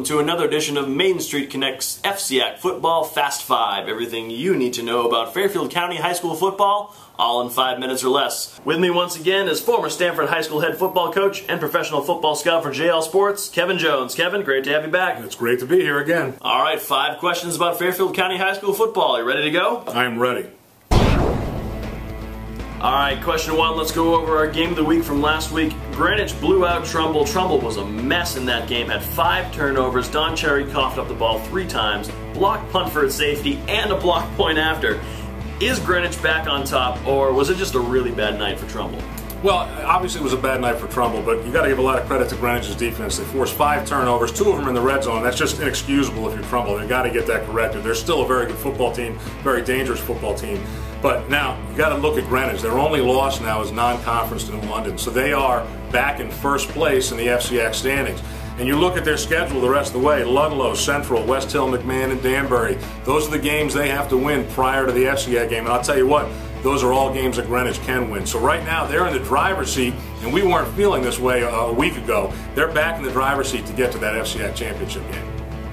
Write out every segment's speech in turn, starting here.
welcome to another edition of Main Street Connect's FCIAC Football Fast 5. Everything you need to know about Fairfield County High School football, all in 5 minutes or less. With me once again is former Stanford High School head football coach and professional football scout for JL Sports, Kevin Jones. Kevin, great to have you back. It's great to be here again. All right, 5 questions about Fairfield County High School football. Are you ready to go? I am ready. Alright, question 1, let's go over our game of the week from last week. Greenwich blew out Trumbull. Trumbull was a mess in that game, had 5 turnovers. Don Cherry coughed up the ball 3 times, blocked punt for its safety, and a block point after. Is Greenwich back on top, or was it just a really bad night for Trumbull? Well, obviously it was a bad night for Trumbull, but you got to give a lot of credit to Greenwich's defense. They forced 5 turnovers, 2 of them in the red zone. That's just inexcusable if you're Trumbull. They got to get that corrected. They're still a very good football team, very dangerous football team. But now you got to look at Greenwich. Their only loss now is non-conference to New London, so they are back in first place in the FCIAC standings. And you look at their schedule the rest of the way: Ludlow, Central, West Hill, McMahon, and Danbury. Those are the games they have to win prior to the FCIAC game. And I'll tell you what, those are all games that Greenwich can win. So right now they're in the driver's seat, and we weren't feeling this way a week ago. They're back in the driver's seat to get to that FCIAC championship game.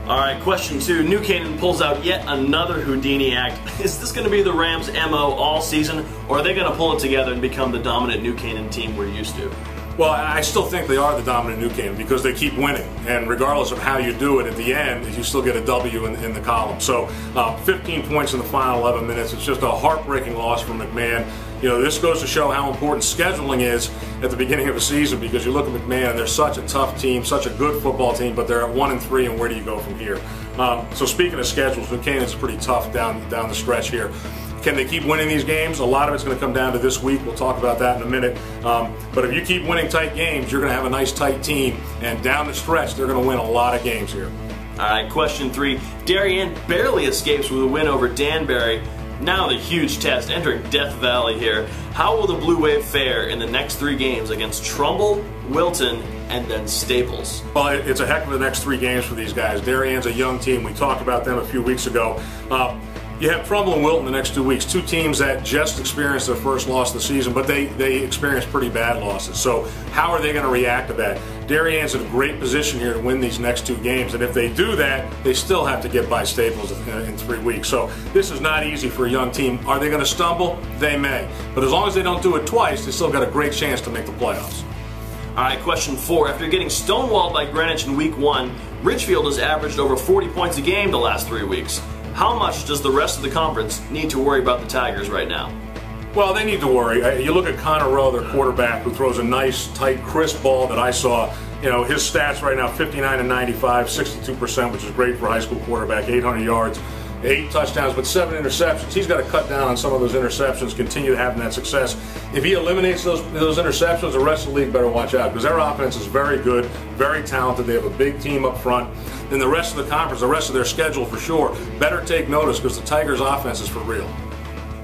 All right, question 2. New Canaan pulls out yet another Houdini act. Is this going to be the Rams' MO all season, or are they going to pull it together and become the dominant New Canaan team we're used to? Well, I still think they are the dominant New Canaan because they keep winning. And regardless of how you do it, at the end, you still get a W in the column. So 15 points in the final 11 minutes. It's just a heartbreaking loss for McMahon. You know, this goes to show how important scheduling is at the beginning of a season, because you look at McMahon and they're such a tough team, such a good football team, but they're at 1-3, and where do you go from here? So speaking of schedules, New Canaan's pretty tough down the stretch here. Can they keep winning these games? A lot of it's going to come down to this week. We'll talk about that in a minute. But if you keep winning tight games, you're going to have a nice tight team. And down the stretch, they're going to win a lot of games here. All right, question 3. Darien barely escapes with a win over Danbury. Now the huge test, entering Death Valley here. How will the Blue Wave fare in the next 3 games against Trumbull, Wilton, and then Staples? Well, it's a heck of the next 3 games for these guys. Darien's a young team. We talked about them a few weeks ago. You have Trumbull and Wilton the next 2 weeks, 2 teams that just experienced their first loss of the season, but they experienced pretty bad losses. So how are they going to react to that? Darien's in a great position here to win these next 2 games, and if they do that, they still have to get by Staples in 3 weeks. So this is not easy for a young team. Are they going to stumble? They may. But as long as they don't do it twice, they still got a great chance to make the playoffs. All right, question 4. After getting stonewalled by Greenwich in week 1, Ridgefield has averaged over 40 points a game the last 3 weeks. How much does the rest of the conference need to worry about the Tigers right now? Well, they need to worry. You look at Connor Rowe, their quarterback, who throws a nice, tight, crisp ball that I saw. You know, his stats right now, 59-95, 62%, which is great for a high school quarterback, 800 yards, 8 touchdowns, but 7 interceptions. He's got to cut down on some of those interceptions, continue having that success. If he eliminates those interceptions, the rest of the league better watch out, because their offense is very good, very talented. They have a big team up front. Then the rest of the conference, the rest of their schedule for sure, better take notice, because the Tigers' offense is for real.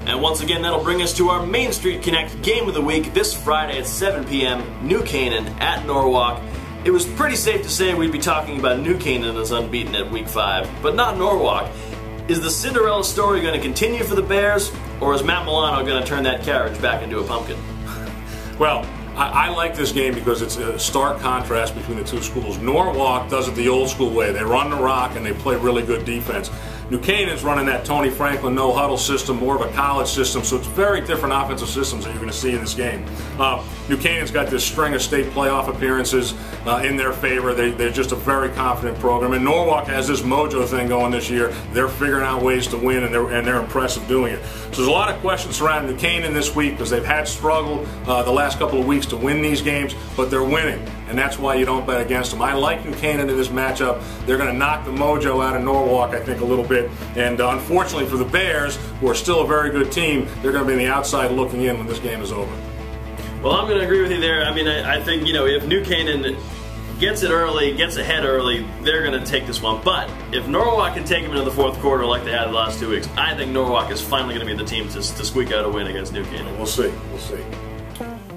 And once again, that'll bring us to our Main Street Connect game of the week this Friday at 7 p.m. New Canaan at Norwalk. It was pretty safe to say we'd be talking about New Canaan as unbeaten at week 5, but not Norwalk. Is the Cinderella story going to continue for the Bears, or is Matt Milano going to turn that carriage back into a pumpkin? Well, I like this game because it's a stark contrast between the 2 schools. Norwalk does it the old school way. They run the rock and they play really good defense. New Canaan's running that Tony Franklin no-huddle system, more of a college system, so it's very different offensive systems that you're going to see in this game. New Canaan's got this string of state playoff appearances in their favor. They're just a very confident program. And Norwalk has this mojo thing going this year. They're figuring out ways to win, and they're impressive doing it. So there's a lot of questions surrounding New Canaan this week because they've had struggle the last couple of weeks to win these games, but they're winning, and that's why you don't bet against them. I like New Canaan in this matchup. They're going to knock the mojo out of Norwalk, I think, a little bit. And unfortunately for the Bears, who are still a very good team, they're going to be on the outside looking in when this game is over. Well, I'm going to agree with you there. I mean, I think, you know, if New Canaan gets it early, gets ahead early, they're going to take this one. But if Norwalk can take them into the 4th quarter like they had the last 2 weeks, I think Norwalk is finally going to be the team to squeak out a win against New Canaan. We'll see. We'll see.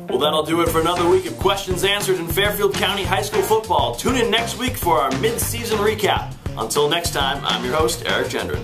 Well, that'll do it for another week of questions answered in Fairfield County High School football. Tune in next week for our mid-season recap. Until next time, I'm your host, Eric Gendron.